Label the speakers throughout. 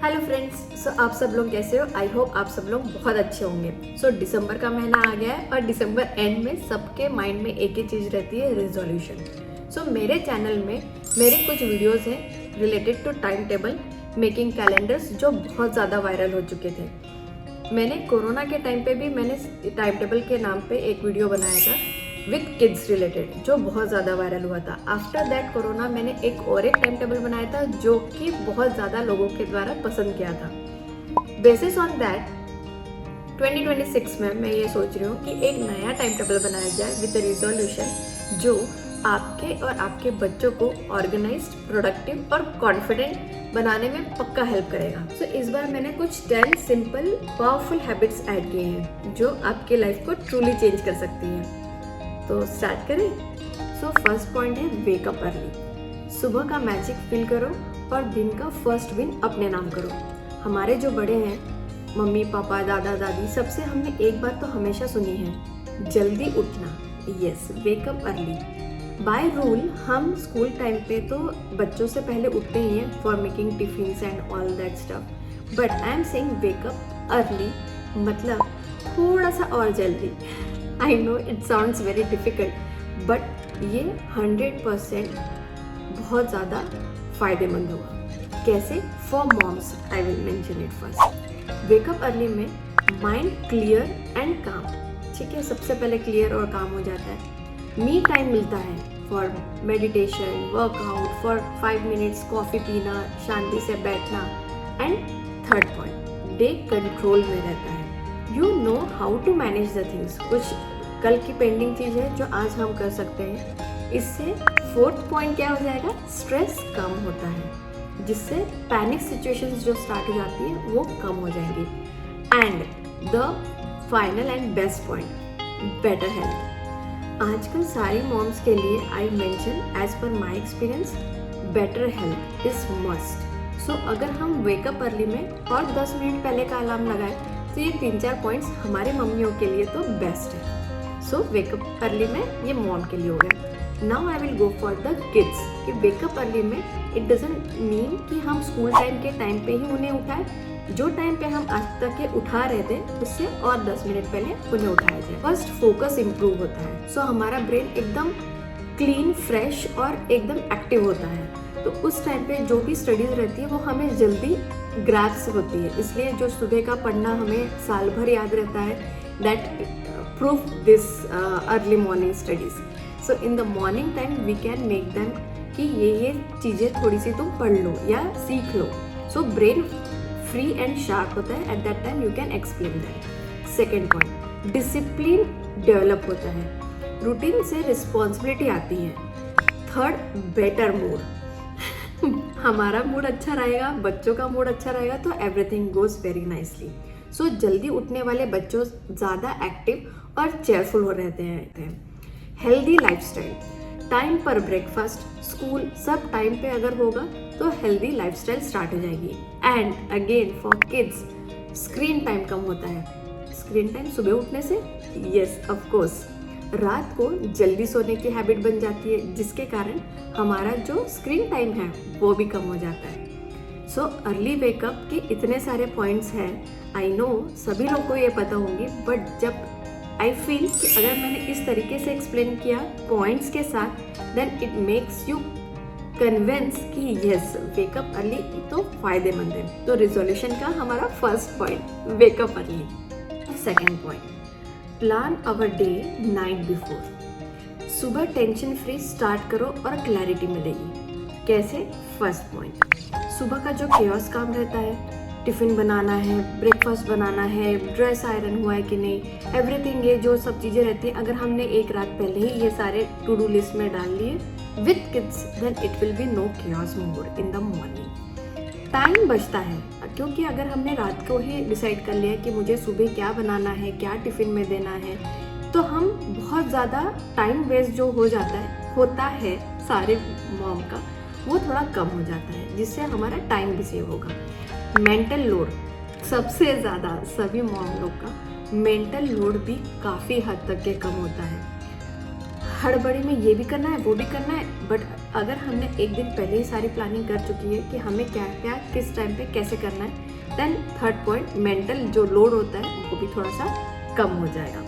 Speaker 1: Hello friends, सो आप सब लोग कैसे हो? आई होप आप सब लोग बहुत अच्छे होंगे। सो दिसंबर का महीना आ गया है और दिसंबर एंड में सबके माइंड में एक ही चीज़ रहती है, रेजोल्यूशन। सो मेरे चैनल में मेरे कुछ वीडियोस हैं related to time table making calendars जो बहुत ज़्यादा वायरल हो चुके थे। मैंने कोरोना के टाइम पे भी मैंने टाइम टेबल के नाम पे एक वीडियो बनाया था विथ किड्स रिलेटेड, जो बहुत ज़्यादा वायरल हुआ था। आफ्टर दैट कोरोना मैंने एक टाइम टेबल बनाया था जो कि बहुत ज़्यादा लोगों के द्वारा पसंद किया था। बेसिस ऑन दैट 2026 में मैं ये सोच रही हूँ कि एक नया टाइम टेबल बनाया जाए विद रिजोल्यूशन जो आपके और आपके बच्चों को ऑर्गेनाइज्ड, प्रोडक्टिव और कॉन्फिडेंट बनाने में पक्का हेल्प करेगा। सो इस बार मैंने कुछ 10 सिंपल पावरफुल हैबिट्स ऐड किए हैं जो आपके लाइफ को ट्रूली चेंज कर सकती हैं। तो स्टार्ट करें। सो फर्स्ट पॉइंट है वेकअप अर्ली। सुबह का मैजिक फील करो और दिन का फर्स्ट विन अपने नाम करो। हमारे जो बड़े हैं, मम्मी पापा, दादा दादी, सबसे हमने एक बात तो हमेशा सुनी है, जल्दी उठना। Yes, wake up early. By rule हम स्कूल टाइम पे तो बच्चों से पहले उठते ही हैं for making tiffins and all that stuff, but I am saying wake up early मतलब थोड़ा सा और जल्दी। I know it sounds very difficult, but ये 100% बहुत ज़्यादा फायदेमंद होगा। कैसे? For moms I will mention it first. Wake up early में माइंड क्लियर एंड काम, ठीक है, सबसे पहले क्लियर और काम हो जाता है। मी टाइम मिलता है for meditation, workout, for 5 minutes coffee पीना, शांति से बैठना। And third point, day control में रहता है। You know how to manage the things. कुछ कल की पेंडिंग चीज़ है जो आज हम कर सकते हैं। इससे फोर्थ पॉइंट क्या हो जाएगा? स्ट्रेस कम होता है, जिससे पैनिक सिचुएशंस जो स्टार्ट हो जाती है वो कम हो जाएंगी। And the final and best point, better health. आजकल सारी मॉम्स के लिए I mention as per my experience, better health is must. So अगर हम वेकअप अर्ली में और 10 मिनट पहले का अलार्म लगाए तो ये 3-4 पॉइंट्स हमारे मम्मियों के लिए तो बेस्ट है। सो वेकअप अर्ली में ये मॉम के लिए हो गया। Now I will go for the kids कि वेकअप अर्ली में इट डजंट मीन कि हम स्कूल टाइम के टाइम पे ही उन्हें उठाएं। जो टाइम पे हम आज तक के उठा रहे थे उससे और 10 मिनट पहले उन्हें उठाया जाए। फर्स्ट फोकस इम्प्रूव होता है। सो हमारा ब्रेन एकदम क्लीन, फ्रेश और एकदम एक्टिव होता है। तो उस टाइम पे जो भी स्टडीज रहती है वो हमें जल्दी ग्रैस्प होती है। इसलिए जो सुबह का पढ़ना हमें साल भर याद रहता है, that proof this early morning studies. So in the morning time we can make them कि ये चीज़ें थोड़ी सी तुम पढ़ लो या सीख लो। So brain free and sharp होता है। At that time you can explain that. Second point, discipline develop होता है। रूटीन से रिस्पॉन्सिबिलिटी आती है। Third, better mood. हमारा मूड अच्छा रहेगा, बच्चों का मूड अच्छा रहेगा तो everything goes very nicely. So जल्दी उठने वाले बच्चों ज़्यादा एक्टिव और चेयरफुल हो रहते हैं। हेल्दी लाइफस्टाइल, टाइम पर ब्रेकफास्ट, स्कूल सब टाइम पे अगर होगा तो हेल्दी लाइफस्टाइल स्टार्ट हो जाएगी। And again for kids, screen time कम होता है। स्क्रीन टाइम सुबह उठने से, यस ऑफ कोर्स, रात को जल्दी सोने की हैबिट बन जाती है, जिसके कारण हमारा जो स्क्रीन टाइम है वो भी कम हो जाता है। सो अर्ली वेकअप के इतने सारे पॉइंट्स हैं, आई नो सभी लोग को ये पता होंगी, बट जब आई फील कि अगर मैंने इस तरीके से एक्सप्लेन किया पॉइंट्स के साथ, then it makes you convince कि यस, वेकअप अर्ली तो फायदेमंद है। तो रिजोल्यूशन का हमारा first point wake up early. Second point, plan our day night before. सुबह टेंशन फ्री स्टार्ट करो और क्लैरिटी मिलेगी। कैसे? फर्स्ट पॉइंट, सुबह का जो केओस काम रहता है, टिफ़िन बनाना है, ब्रेकफास्ट बनाना है, ड्रेस आयरन हुआ है कि नहीं, एवरीथिंग, ये जो सब चीज़ें रहती हैं, अगर हमने एक रात पहले ही ये सारे टू डू लिस्ट में डाल लिए with kids, then it will be no chaos more in the morning. Time बचता है क्योंकि अगर हमने रात को ही डिसाइड कर लिया कि मुझे सुबह क्या बनाना है, क्या टिफ़िन में देना है, तो हम बहुत ज़्यादा टाइम वेस्ट जो होता है सारे मॉम का, वो थोड़ा कम हो जाता है, जिससे हमारा टाइम भी सेव होगा। मेंटल लोड, सबसे ज़्यादा सभी मॉम लोग का मेंटल लोड भी काफ़ी हद तक के कम होता है। हड़बड़ी में ये भी करना है, वो भी करना है, बट अगर हमने एक दिन पहले ही सारी प्लानिंग कर चुकी है कि हमें क्या क्या किस टाइम पे कैसे करना है, देन थर्ड पॉइंट मेंटल जो लोड होता है वो भी थोड़ा सा कम हो जाएगा।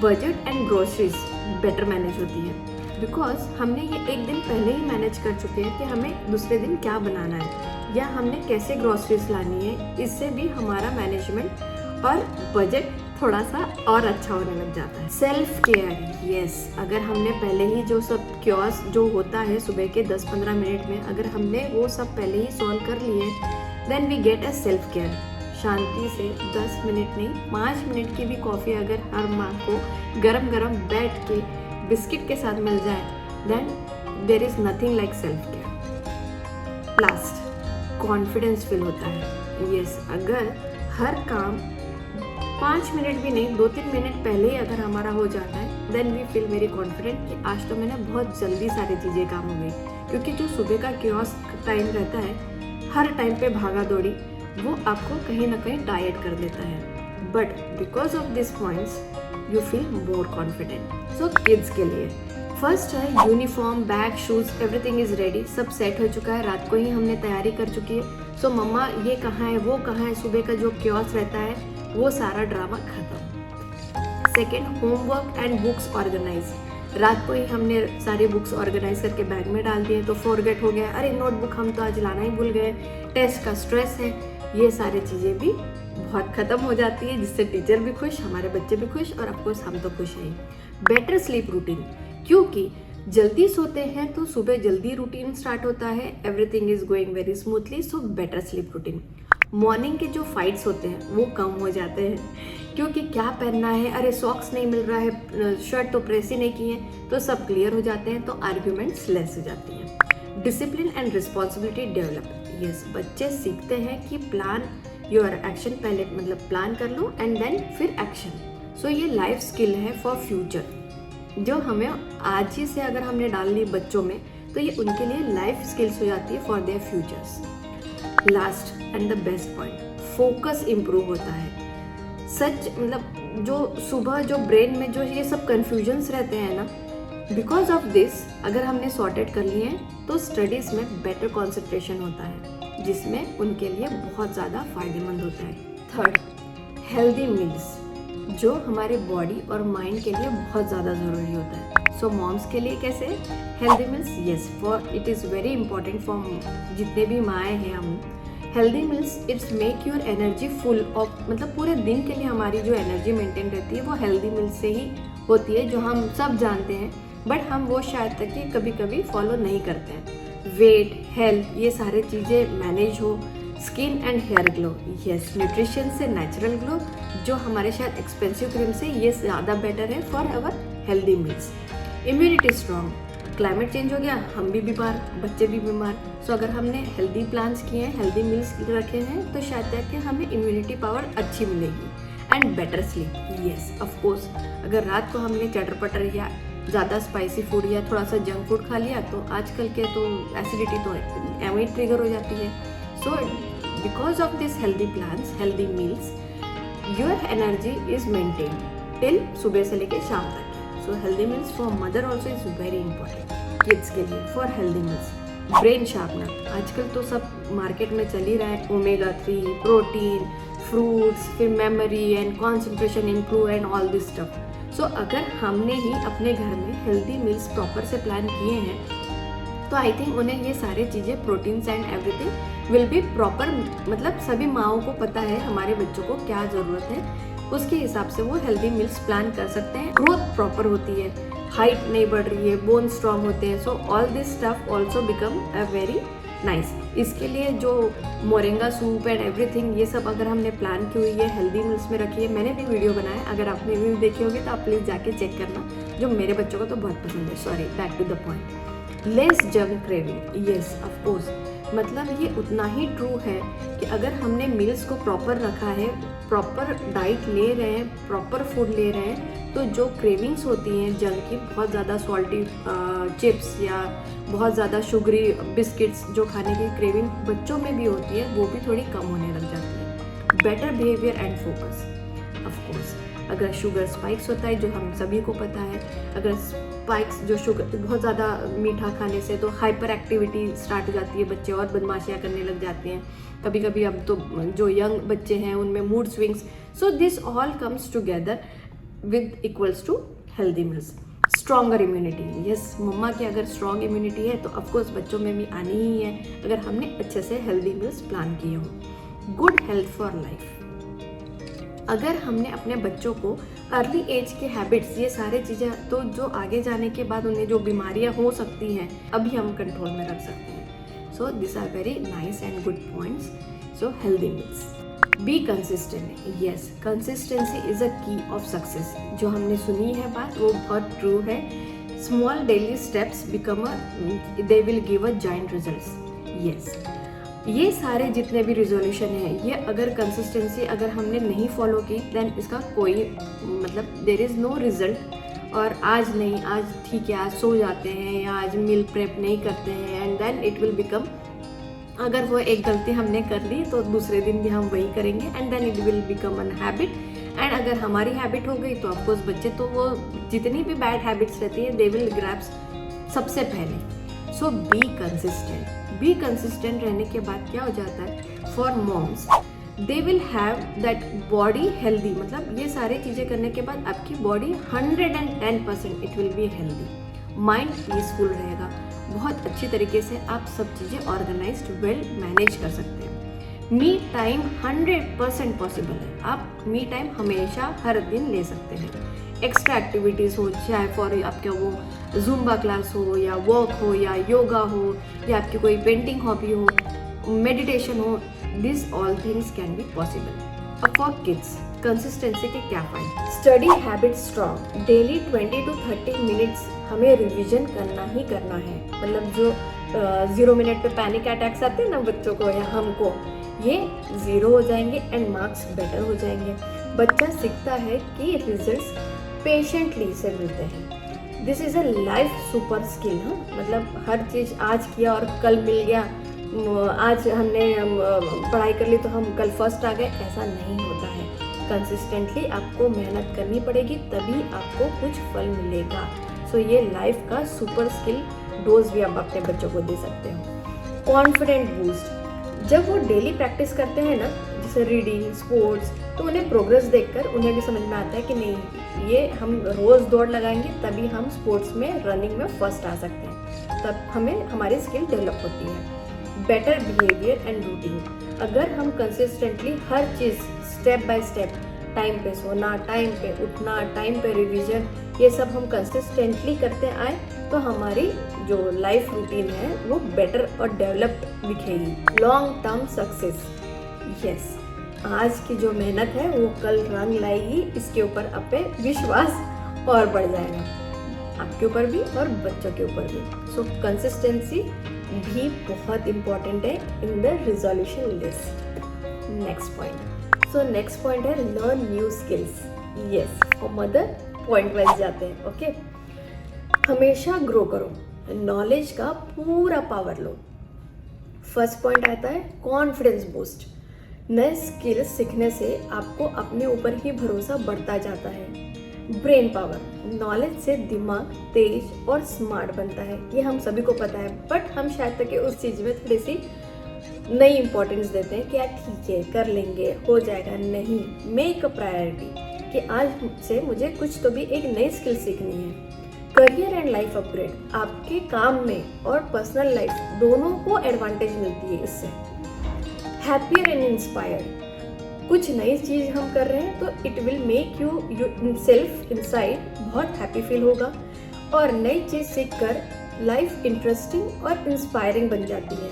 Speaker 1: Budget and groceries better manage होती है बिकॉज हमने ये एक दिन पहले ही मैनेज कर चुके हैं कि हमें दूसरे दिन क्या बनाना है या हमने कैसे ग्रोसरीज लानी है। इससे भी हमारा मैनेजमेंट और बजट थोड़ा सा और अच्छा होने लग जाता है। सेल्फ केयर, यस, अगर हमने पहले ही जो सब क्योस जो होता है सुबह के 10-15 मिनट में, अगर हमने वो सब पहले ही सॉल्व कर लिए, then we get a self care. शांति से 10 मिनट नहीं 5 मिनट की भी कॉफ़ी अगर हर माँ को गरम गरम बैठ के बिस्किट के साथ मिल जाए, then there is nothing like self care. Last, confidence feel होता है। यस, अगर हर काम 5 मिनट भी नहीं 2-3 मिनट पहले ही अगर हमारा हो जाता है, then we feel very confident कि आज तो मैंने बहुत जल्दी सारी चीज़ें काम हो गई। क्योंकि जो सुबह का क्योस टाइम रहता है, हर टाइम पे भागा दौड़ी, वो आपको कहीं ना कहीं टायर्ड कर देता है। But because of this points you feel more confident. So kids के लिए फर्स्ट है uniform, bag, shoes, everything is ready. सब सेट हो चुका है, रात को ही हमने तैयारी कर चुकी है। सो मम्मा ये कहाँ है वो कहाँ है, सुबह का जो क्योस रहता है वो सारा ड्रामा खत्म। Second, homework and books organise. रात को ही हमने सारी बुक्स ऑर्गेनाइज करके बैग में डाल दिए तो फॉरगेट हो गया, अरे नोटबुक हम तो आज लाना ही भूल गए, टेस्ट का स्ट्रेस है। ये सारी चीज़ें भी बहुत ख़त्म हो जाती है, जिससे टीचर भी खुश, हमारे बच्चे भी खुश और ऑफकोर्स हम तो खुश हैं। बेटर स्लीप रूटीन, क्योंकि जल्दी सोते हैं तो सुबह जल्दी रूटीन स्टार्ट होता है, everything is going very smoothly. So better sleep routine. Morning के जो फाइट्स होते हैं वो कम हो जाते हैं, क्योंकि क्या पहनना है, अरे सॉक्स नहीं मिल रहा है, शर्ट तो प्रेस ही नहीं की है, तो सब क्लियर हो जाते हैं, तो आर्ग्यूमेंट्स लेस हो जाती हैं। Discipline and responsibility develop. Yes, बच्चे सीखते हैं कि प्लान योर एक्शन, पहले मतलब प्लान कर लो एंड देन फिर एक्शन। सो ये लाइफ स्किल है फॉर फ्यूचर, जो हमें आज ही से अगर हमने डाल ली बच्चों में तो ये उनके लिए लाइफ स्किल्स हो जाती है for their futures. Last and the best point, focus improve होता है। सच मतलब जो सुबह जो ब्रेन में जो ये सब कन्फ्यूजन्स रहते हैं ना, बिकॉज ऑफ दिस अगर हमने सॉर्टेड कर लिए हैं तो स्टडीज़ में बेटर कॉन्सेंट्रेशन होता है, जिसमें उनके लिए बहुत ज़्यादा फायदेमंद होता है। थर्ड, हेल्दी मील्स, जो हमारे बॉडी और माइंड के लिए बहुत ज़्यादा ज़रूरी होता है। सो मॉम्स के लिए कैसे healthy meals, yes, for it is very important for जितने भी माएँ हैं हम। Healthy meals it's make your energy full of, मतलब पूरे दिन के लिए हमारी जो एनर्जी मेंटेन रहती है वो हेल्दी मील्स से ही होती है, जो हम सब जानते हैं, बट हम वो शायद तक कि कभी कभी फॉलो नहीं करते हैं। वेट, हेल्थ, ये सारी चीज़ें मैनेज हो। Skin and hair glow, yes, nutrition से नेचुरल ग्लो, जो हमारे शायद एक्सपेंसिव क्रीम से ये ज़्यादा बेटर है for our healthy meals. Immunity strong, climate change हो गया, हम भी बीमार, बच्चे भी बीमार, सो अगर हमने हेल्दी प्लान्स किए हैं, हेल्दी मील्स रखे हैं, तो शायद तक कि हमें इम्यूनिटी पावर अच्छी मिलेगी। And better sleep, yes of course, अगर रात को हमने चटर पटर या ज़्यादा स्पाइसी फूड या थोड़ा सा जंक फूड खा लिया तो आजकल के तो एसिडिटी तो एवं ट्रिगर हो जाती है। So because of this healthy plans, healthy meals, your energy is maintain till सुबह से लेके शाम तक। So healthy meals for mother also is very important kids के लिए for healthy meals. Brain sharpener, आजकल तो सब मार्केट में चल ही रहा है, ओमेगा 3, प्रोटीन, फ्रूट्स, फिर memory and concentration improve and all this stuff. So अगर हमने ही अपने घर में हेल्दी मील्स प्रॉपर से प्लान किए हैं तो आई थिंक उन्हें ये सारी चीज़ें, proteins and everything will be proper, मतलब सभी माँओं को पता है हमारे बच्चों को क्या ज़रूरत है, उसके हिसाब से वो हेल्दी मील्स प्लान कर सकते हैं। ग्रोथ प्रॉपर होती है, हाइट नहीं बढ़ रही है, बोन स्ट्रॉन्ग होते हैं, so all this stuff also become a very nice. इसके लिए जो मोरिंगा सूप एंड एवरीथिंग, ये सब अगर हमने प्लान की हुई है, हेल्दी मील्स में रखी है, मैंने भी वीडियो बनाया, अगर आपने भी देखी होगी तो आप प्लीज़ जाके चेक करना, जो मेरे बच्चों को तो बहुत पसंद है। Sorry, back to the point. Less junk craving, yes of course, मतलब ये उतना ही ट्रू है कि अगर हमने मील्स को प्रॉपर रखा है, प्रॉपर डाइट ले रहे हैं, प्रॉपर फूड ले रहे हैं, तो जो क्रेविंग्स होती हैं जंक की, बहुत ज़्यादा सॉल्टी चिप्स या बहुत ज़्यादा शुगरी बिस्किट्स जो खाने की क्रेविंग बच्चों में भी होती है, वो भी थोड़ी कम होने लग जाती है। Better behaviour and focus, of course अगर शुगर स्पाइक्स होता है जो हम सभी को पता है, अगर स्पाइक्स जो शुगर बहुत ज़्यादा मीठा खाने से तो हाइपर एक्टिविटी स्टार्ट हो जाती है, बच्चे और बदमाशियाँ करने लग जाते हैं, कभी कभी अब तो जो यंग बच्चे हैं उनमें mood swings. So this all comes together with equals to healthy meals. Stronger immunity, yes mamma की अगर स्ट्रॉन्ग इम्यूनिटी है तो ऑफकोर्स बच्चों में भी आनी ही है अगर हमने अच्छे से हेल्दी मील्स प्लान किए हों। गुड हेल्थ फॉर लाइफ, अगर हमने अपने बच्चों को अर्ली एज के हैबिट्स, ये सारे चीज़ें तो जो आगे जाने के बाद उन्हें जो बीमारियां हो सकती हैं अभी हम कंट्रोल में रख सकते हैं। So this are very nice and good points. So healthy meals, be consistent, yes consistency is a key of success. जो हमने सुनी है बात वो बहुत ट्रू है। Small daily steps become they will give a giant results. Yes, ये सारे जितने भी रिजोल्यूशन है ये अगर कंसिस्टेंसी अगर हमने नहीं फॉलो की देन इसका कोई मतलब देयर इज़ नो रिजल्ट। और आज नहीं, आज ठीक है, आज सो जाते हैं या आज मील प्रेप नहीं करते हैं and then it will become, अगर वो एक गलती हमने कर ली तो दूसरे दिन भी हम वही करेंगे and then it will become an habit. And अगर हमारी हैबिट हो गई तो ऑफकोर्स बच्चे तो वो जितनी भी बैड हैबिट्स रहती है दे विल ग्रैब्स सबसे पहले। So be consistent, be consistent रहने के बाद क्या हो जाता है for moms, they will have that body healthy, मतलब ये सारी चीज़ें करने के बाद आपकी body 110% it will be healthy. Mind peaceful रहेगा, बहुत अच्छी तरीके से आप सब चीज़ें ऑर्गेनाइज्ड वेल मैनेज कर सकते हैं। मी टाइम 100% पॉसिबल है, आप मी टाइम हमेशा हर दिन ले सकते हैं। एक्स्ट्रा एक्टिविटीज़ हो, चाहे फॉर आपका वो जुम्बा क्लास हो या वर्क हो या योगा हो या आपकी कोई पेंटिंग हॉबी हो, मेडिटेशन हो, this all things can be possible. अब फॉर किड्स कंसिस्टेंसी के क्या फायदे? Study habit strong, daily 20 to 30 minutes हमें रिवीजन करना ही करना है। मतलब जो 0 मिनट पे पैनिक अटैक्स आते हैं ना बच्चों को या हमको, ये 0 हो जाएंगे एंड मार्क्स बेटर हो जाएंगे। बच्चा सीखता है कि रिजल्ट्स पेशेंटली से मिलते हैं। This is a life super skill. हाँ, मतलब हर चीज़ आज किया और कल मिल गया, आज हमने पढ़ाई कर ली तो हम कल फर्स्ट आ गए, ऐसा नहीं होता है। कंसिस्टेंटली आपको मेहनत करनी पड़ेगी तभी आपको कुछ फल मिलेगा। सो ये लाइफ का सुपर स्किल डोज भी आप अपने बच्चों को दे सकते हो। कॉन्फिडेंट बूस्ट, जब वो डेली प्रैक्टिस करते हैं ना जैसे रीडिंग, स्पोर्ट्स, तो उन्हें प्रोग्रेस देखकर उन्हें भी समझ में आता है कि नहीं, ये हम रोज़ दौड़ लगाएंगे तभी हम स्पोर्ट्स में, रनिंग में फर्स्ट आ सकते हैं, तब हमें हमारी स्किल डेवलप होती है। बेटर बिहेवियर एंड रूटीन, अगर हम consistently her cheese step by step, time पे सोना, टाइम पे उठना, टाइम पे रिवीजन, ये सब हम कंसिस्टेंटली करते आए तो हमारी जो लाइफ रूटीन है वो बेटर और डेवलप्ड दिखेगी। लॉन्ग टर्म सक्सेस, यस, आज की जो मेहनत है वो कल रंग लाएगी, इसके ऊपर आप पे विश्वास और बढ़ जाएगा, आपके ऊपर भी और बच्चों के ऊपर भी। सो कंसिस्टेंसी भी बहुत इम्पॉर्टेंट है in the resolution list. Next point, so next point है लर्न न्यू स्किल्स। यस, और मदर पॉइंट वाइज जाते हैं। ओके, हमेशा ग्रो करो, नॉलेज का पूरा पावर लो। फर्स्ट पॉइंट आता है कॉन्फिडेंस बूस्ट, नए स्किल्स सीखने से आपको अपने ऊपर ही भरोसा बढ़ता जाता है। ब्रेन पावर, नॉलेज से दिमाग तेज और स्मार्ट बनता है, ये हम सभी को पता है, बट हम शायद तक उस चीज़ में थोड़ी सी नई इंपॉर्टेंस देते हैं कि यार ठीक है कर लेंगे, हो जाएगा। नहीं, मेक अ प्रायोरिटी कि आज से मुझे कुछ तो भी एक नई स्किल सीखनी है। करियर एंड लाइफ अपग्रेड, आपके काम में और पर्सनल लाइफ दोनों को एडवांटेज मिलती है इससे। हैप्पियर एंड इंस्पायर्ड, कुछ नई चीज़ हम कर रहे हैं तो it will make you self inside बहुत हैप्पी फील होगा, और नई चीज़ सीखकर लाइफ इंटरेस्टिंग और इंस्पायरिंग बन जाती है,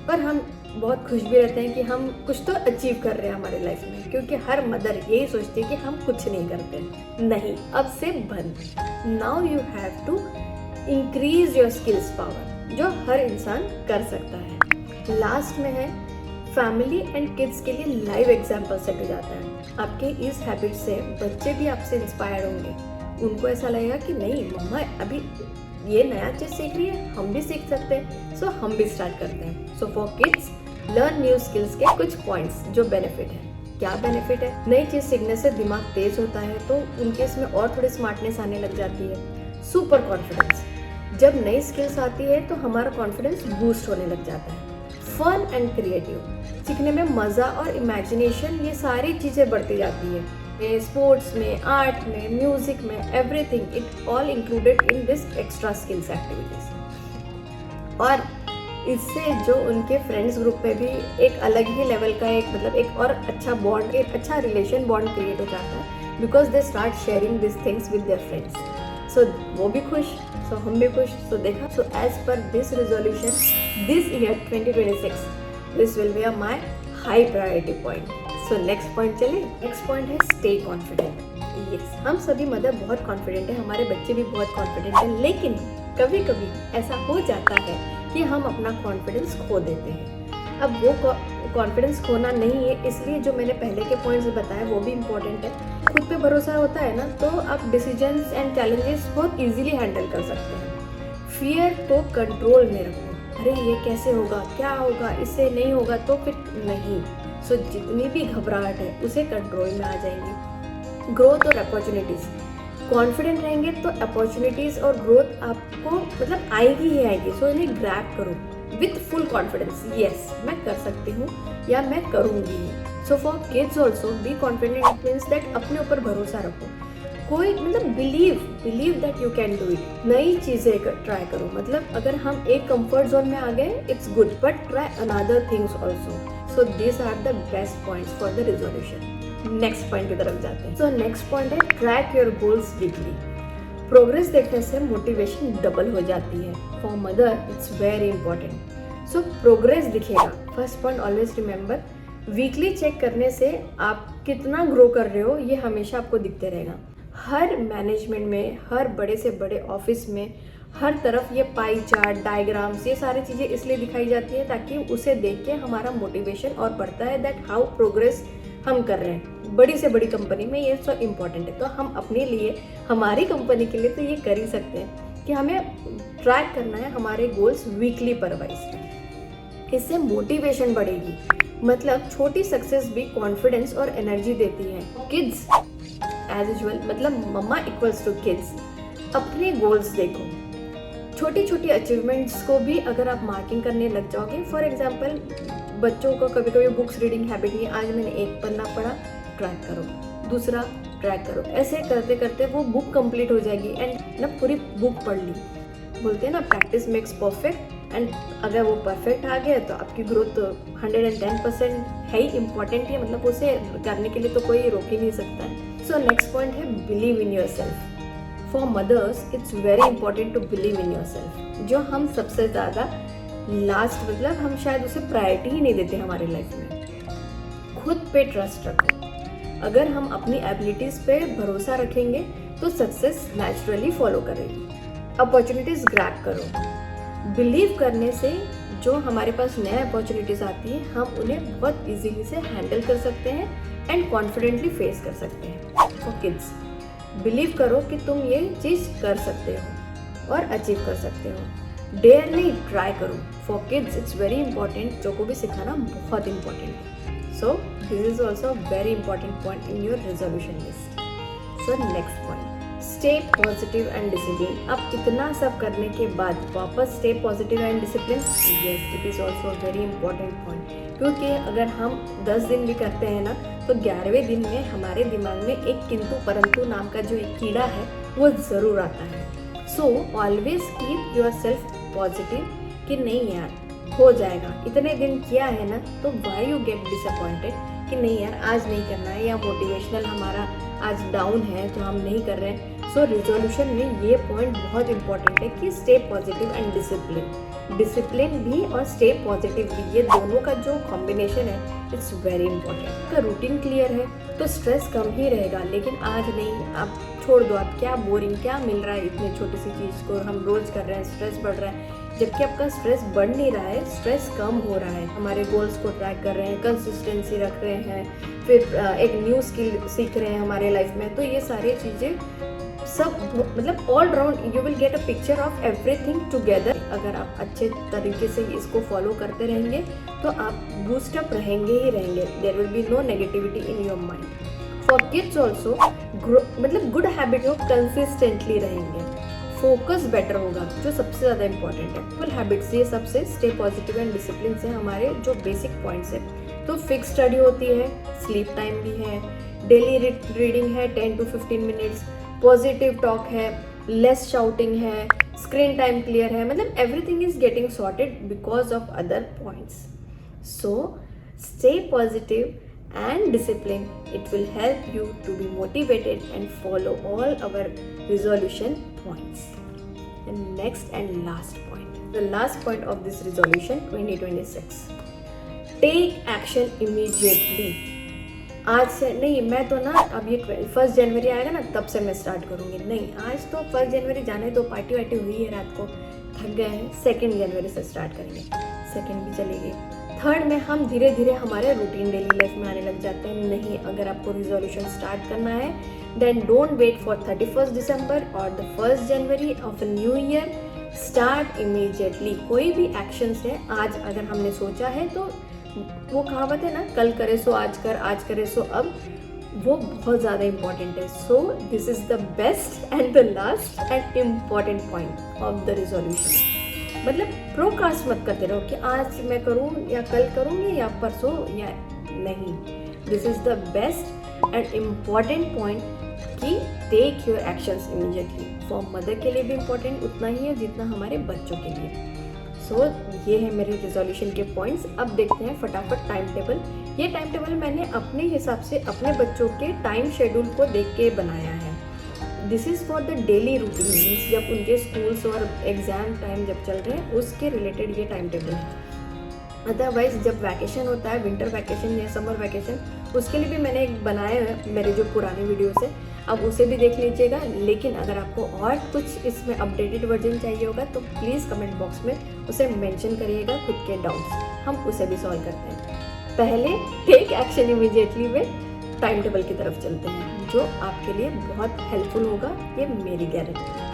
Speaker 1: और हम बहुत खुश भी रहते हैं कि हम कुछ तो अचीव कर रहे हैं हमारे लाइफ में, क्योंकि हर मदर यही सोचती है कि हम कुछ नहीं करते। नहीं, अब से बंद। Now you have to increase your skills power, जो हर इंसान कर सकता है। लास्ट में है फैमिली एंड किड्स के लिए लाइव एग्जाम्पल सेट हो जाता है। आपके इस हैबिट से बच्चे भी आपसे इंस्पायर होंगे, उनको ऐसा लगेगा कि नहीं मम्मा अभी ये नया चीज़ सीख रही है, हम भी सीख सकते हैं, सो हम भी स्टार्ट करते हैं। So for kids learn new skills के कुछ पॉइंट्स जो बेनिफिट है। क्या बेनिफिट है? नई चीज सीखने से दिमाग तेज होता है, तो उनके इसमें और थोड़ी स्मार्टनेस आने लग जाती है। सुपर कॉन्फिडेंस, जब नई स्किल्स आती है तो हमारा कॉन्फिडेंस बूस्ट होने लग जाता है। फन एंड क्रिएटिव, सीखने में मजा और इमेजिनेशन, ये सारी चीजें बढ़ती जाती है। स्पोर्ट्स में, आर्ट में, म्यूजिक में, everything it all included in this extra skills activities. और इससे जो उनके फ्रेंड्स ग्रुप में भी एक अलग ही लेवल का एक और अच्छा बॉन्ड, एक अच्छा रिलेशन बॉन्ड क्रिएट हो जाता है, because they start sharing this things with their friends. So वो भी खुश, सो हम भी खुश। सो देखा, so as per this resolution this year 2026 this will be my high priority point. So next point चले। नेक्स्ट पॉइंट है stay confident. Yes, हम सभी मदर बहुत कॉन्फिडेंट है, हमारे बच्चे भी बहुत कॉन्फिडेंट है, लेकिन कभी कभी ऐसा हो जाता है कि हम अपना कॉन्फिडेंस खो देते हैं। अब वो कॉन्फिडेंस खोना नहीं है, इसलिए जो मैंने पहले के पॉइंट्स बताए वो भी इम्पोर्टेंट है। खुद पे भरोसा होता है ना, तो आप डिसीजंस एंड चैलेंजेस बहुत इजीली हैंडल कर सकते हैं। फियर को कंट्रोल में रखो। अरे ये कैसे होगा, क्या होगा, इससे नहीं होगा तो फिर नहीं। सो जितनी भी घबराहट है उसे कंट्रोल में आ जाएंगी। ग्रोथ और अपॉर्चुनिटीज, कॉन्फिडेंट रहेंगे तो अपॉर्चुनिटीज और ग्रोथ आपको आएगी ही आएगी। सो इन्हें ग्रैब करो विथ फुल कॉन्फिडेंस। यस, मैं कर सकती हूँ या मैं करूँगी। So for kids also be confident, it means that अपने ऊपर भरोसा रखो। कोई believe that you can do it. नई चीजें ट्राई करो। अगर हम एक कंफर्ट जोन में आ गए it's good, but try another things also. So this are the best points for the resolution. Next point की तरफ जाते हैं। सो नेक्स्ट पॉइंट है track your goals weekly. Progress देखने से मोटिवेशन डबल हो जाती है। For mother it's very important. So progress दिखेगा। First point always remember, weekly check करने से आप कितना ग्रो कर रहे हो ये हमेशा आपको दिखते रहेगा। हर मैनेजमेंट में, हर बड़े से बड़े ऑफिस में, हर तरफ ये पाई चार्ट, डायग्राम्स, ये सारी चीज़ें इसलिए दिखाई जाती है ताकि उसे देख के हमारा मोटिवेशन और बढ़ता है, दैट हाउ प्रोग्रेस हम कर रहे हैं। बड़ी से बड़ी कंपनी में ये सब इम्पोर्टेंट है। तो हम अपने लिए, हमारी कंपनी के लिए तो ये कर ही सकते हैं कि हमें ट्रैक करना है हमारे गोल्स वीकली पर वाइज। इससे मोटिवेशन बढ़ेगी। छोटी सक्सेस भी कॉन्फिडेंस और एनर्जी देती है। Kids as usual, mumma equals to kids. अपने गोल्स देखो, छोटी छोटी अचीवमेंट्स को भी अगर आप मार्किंग करने लग जाओगे। फॉर एग्जाम्पल, बच्चों को कभी कभी बुक्स रीडिंग हैबिट नहीं, आज मैंने एक पन्ना पढ़ा, ट्रैक करो, दूसरा ट्रैक करो। ऐसे करते करते वो बुक कंप्लीट हो जाएगी एंड पूरी बुक पढ़ ली। बोलते हैं ना, प्रैक्टिस मेक्स परफेक्ट। एंड अगर वो परफेक्ट आ गया तो आपकी ग्रोथ 110% है ही इम्पॉर्टेंट है। उसे करने के लिए तो कोई रोक ही नहीं सकता है। सो नेक्स्ट पॉइंट है believe in yourself. For mothers it's very important to believe in yourself. जो हम सबसे ज़्यादा लास्ट हम शायद उसे प्रायोरिटी ही नहीं देते हमारे लाइफ में। खुद पे ट्रस्ट रखो। अगर हम अपनी एबिलिटीज पे भरोसा रखेंगे तो सक्सेस नेचुरली फॉलो करेगी। अपॉर्चुनिटीज ग्रैब करो। बिलीव करने से जो हमारे पास नए अपॉर्चुनिटीज आती है हम उन्हें बहुत इजीली से हैंडल कर सकते हैं एंड कॉन्फिडेंटली फेस कर सकते हैं। फॉर किड्स, बिलीव करो कि तुम ये चीज़ कर सकते हो और अचीव कर सकते हो। डेयर नहीं, ट्राई करो। For kids it's very important. बच्चों को भी सिखाना बहुत इंपॉर्टेंट है। So this is also very important point in your resolution list. So next point, stay positive and discipline. अब इतना सब करने के बाद वापस stay positive and discipline, yes, it is also very important point. क्योंकि अगर हम 10 दिन भी करते हैं ना, तो 11वें दिन में हमारे दिमाग में एक किंतु परंतु नाम का जो एक कीड़ा है वो ज़रूर आता है। So always keep your self positive कि नहीं यार हो जाएगा। इतने दिन किया है ना, तो वाई यू गेट डिसअपॉइंटेड कि नहीं यार आज नहीं करना है, या मोटिवेशनल हमारा आज डाउन है तो हम नहीं कर रहे हैं। सो रिजोल्यूशन में ये पॉइंट बहुत इंपॉर्टेंट है कि stay positive and discipline. Discipline भी और स्टे पॉजिटिव भी, ये दोनों का जो कॉम्बिनेशन है इट्स वेरी इंपॉर्टेंट। का रूटीन क्लियर है तो स्ट्रेस कम ही रहेगा। लेकिन आज नहीं, आप छोड़ दो, आप क्या बोरिंग, क्या मिल रहा है इतनी छोटी सी चीज़ को हम रोज कर रहे हैं, स्ट्रेस बढ़ रहा है। जबकि आपका स्ट्रेस बढ़ नहीं रहा है, स्ट्रेस कम हो रहा है। हमारे गोल्स को ट्रैक कर रहे हैं, कंसिस्टेंसी रख रहे हैं, फिर एक न्यू स्किल सीख रहे हैं हमारे लाइफ में। तो ये सारी चीज़ें सब मतलब all round you will get a picture of everything together. अगर आप अच्छे तरीके से इसको फॉलो करते रहेंगे तो आप बूस्टअप रहेंगे ही रहेंगे। There will be no negativity in your mind. For kids also मतलब गुड हैबिट हो कंसिस्टेंटली रहेंगे, फोकस बेटर होगा जो सबसे ज़्यादा इंपॉर्टेंट है। फुल हैबिट्स ये सबसे स्टे पॉजिटिव एंड डिसिप्लिन से हमारे जो बेसिक पॉइंट्स है। तो फिक्स स्टडी होती है, स्लीप टाइम भी है, डेली रीडिंग है 10 to 15 मिनट्स, पॉजिटिव टॉक है, लेस शाउटिंग है, स्क्रीन टाइम क्लियर है, मतलब everything is getting sorted because of other points. So stay positive and discipline. It will help you to be motivated and follow all our resolution points. The next and last point, the last point of this resolution 2026, take action immediately. आज से नहीं, मैं तो ना अब ये 1 जनवरी आएगा ना तब से मैं स्टार्ट करूँगी, नहीं आज तो 1 जनवरी जाने दो, पार्टी वार्टी हुई है रात को, थक गए हैं, 2 जनवरी से स्टार्ट करेंगे, 2 भी चलेगी, 3 में हम धीरे धीरे हमारे रूटीन डेली लाइफ में आने लग जाते हैं। नहीं, अगर आपको रिजोल्यूशन स्टार्ट करना है देन डोंट वेट फॉर 31 दिसंबर और the 1 January of a new year, start immediately. कोई भी एक्शंस है आज अगर हमने सोचा है तो वो कहावत है ना, कल करे सो आज कर, आज करे सो अब, वो बहुत ज़्यादा इम्पॉर्टेंट है। So this is the best and the last and important point of the resolution. मतलब प्रोकास्ट मत करते रहो कि आज मैं करूँ या कल करूँगी या परसों या नहीं। This is the best and important point कि take your actions immediately. For mother के लिए भी इम्पॉर्टेंट उतना ही है जितना हमारे बच्चों के लिए। सो ये है मेरे रिजोल्यूशन के पॉइंट्स। अब देखते हैं फटाफट टाइम टेबल। ये टाइम टेबल मैंने अपने हिसाब से अपने बच्चों के टाइम शेड्यूल को देख के बनाया है। This is for the daily routine, means जब उनके स्कूल्स और एग्ज़ाम टाइम जब चल रहे हैं उसके रिलेटेड ये टाइम टेबल है। अदरवाइज जब वैकेशन होता है, विंटर वैकेशन या समर वैकेशन, उसके लिए भी मैंने एक बनाया है मेरे जो पुराने वीडियोस है, अब उसे भी देख लीजिएगा। लेकिन अगर आपको और कुछ इसमें अपडेटेड वर्जन चाहिए होगा तो प्लीज़ कमेंट बॉक्स में उसे मेंशन करिएगा, खुद के डाउट्स हम उसे भी सॉल्व करते हैं। पहले टेक एक्शन इमीडिएटली में टाइम टेबल की तरफ चलते हैं जो आपके लिए बहुत हेल्पफुल होगा, ये मेरी गारंटी है।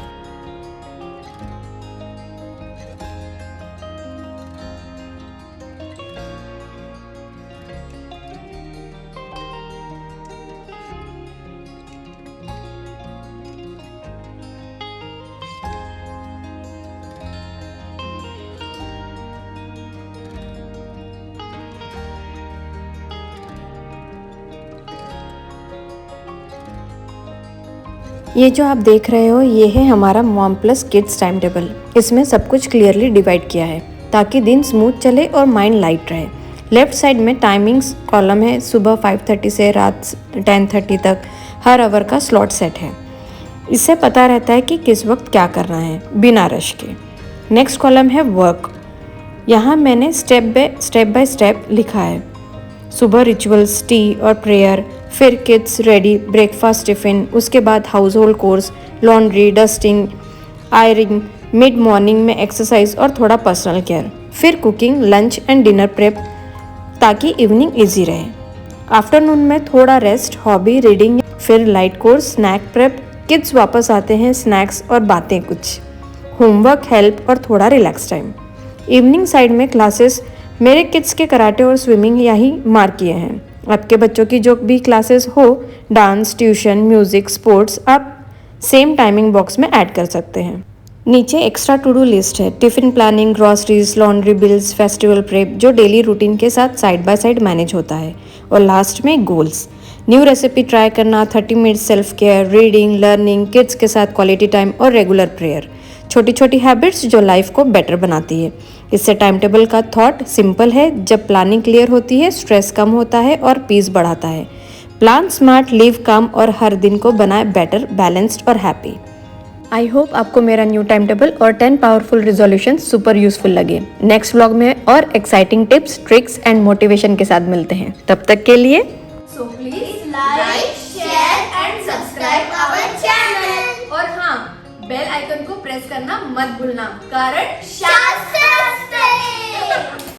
Speaker 2: ये जो आप देख रहे हो ये है हमारा mom plus kids time table. इसमें सब कुछ क्लियरली डिवाइड किया है ताकि दिन स्मूथ चले और माइंड लाइट रहे। लेफ्ट साइड में टाइमिंग्स कॉलम है, सुबह 5:30 से रात 10:30 तक हर आवर का स्लॉट सेट है। इससे पता रहता है कि किस वक्त क्या करना है बिना रश के। नेक्स्ट कॉलम है वर्क। यहाँ मैंने स्टेप बाय स्टेप लिखा है। सुबह रिचुअल्स, टी और प्रेयर, फिर किड्स रेडी, ब्रेकफास्ट, टिफ़िन, उसके बाद household chores, laundry, dusting, ironing, mid morning में एक्सरसाइज और थोड़ा पर्सनल केयर, फिर cooking, lunch and dinner prep ताकि इवनिंग इजी रहे। आफ्टरनून में थोड़ा रेस्ट, हॉबी, रीडिंग, फिर light chores, snack prep, kids वापस आते हैं, स्नैक्स और बातें कुछ, होमवर्क, हेल्प और थोड़ा रिलैक्स टाइम। इवनिंग साइड में क्लासेस, मेरे किड्स के कराटे और स्विमिंग यहीं मार्क किए हैं। आपके बच्चों की जो भी क्लासेस हो, डांस, ट्यूशन, म्यूज़िक, स्पोर्ट्स, आप सेम टाइमिंग बॉक्स में ऐड कर सकते हैं। नीचे एक्स्ट्रा टू डू लिस्ट है, tiffin planning, groceries, laundry bills, festival prep, जो डेली रूटीन के साथ साइड बाय साइड मैनेज होता है। और लास्ट में गोल्स, न्यू रेसिपी ट्राई करना, 30 minute self care, reading, learning, kids के साथ क्वालिटी टाइम और रेगुलर प्रेयर। छोटी छोटी हैबिट्स जो लाइफ को बेटर बनाती है। इससे टाइम टेबल का थॉट सिंपल है, जब प्लानिंग क्लियर होती है स्ट्रेस कम होता है और पीस बढ़ाता है। प्लान स्मार्ट, लिव काम और हर दिन को बनाए बेटर, बैलेंस्ड और हैप्पी। आई होप आपको मेरा न्यू टाइम टेबल और 10 पावरफुल रिजोल्यूशन सुपर यूजफुल लगे। नेक्स्ट व्लॉग में और exciting tips, tricks and motivation के साथ मिलते हैं। तब तक के लिए
Speaker 1: so please like, share and subscribe our channel. और हाँ, बेल आइकन को प्रेस करना मत भूलना, कारण शास्त्र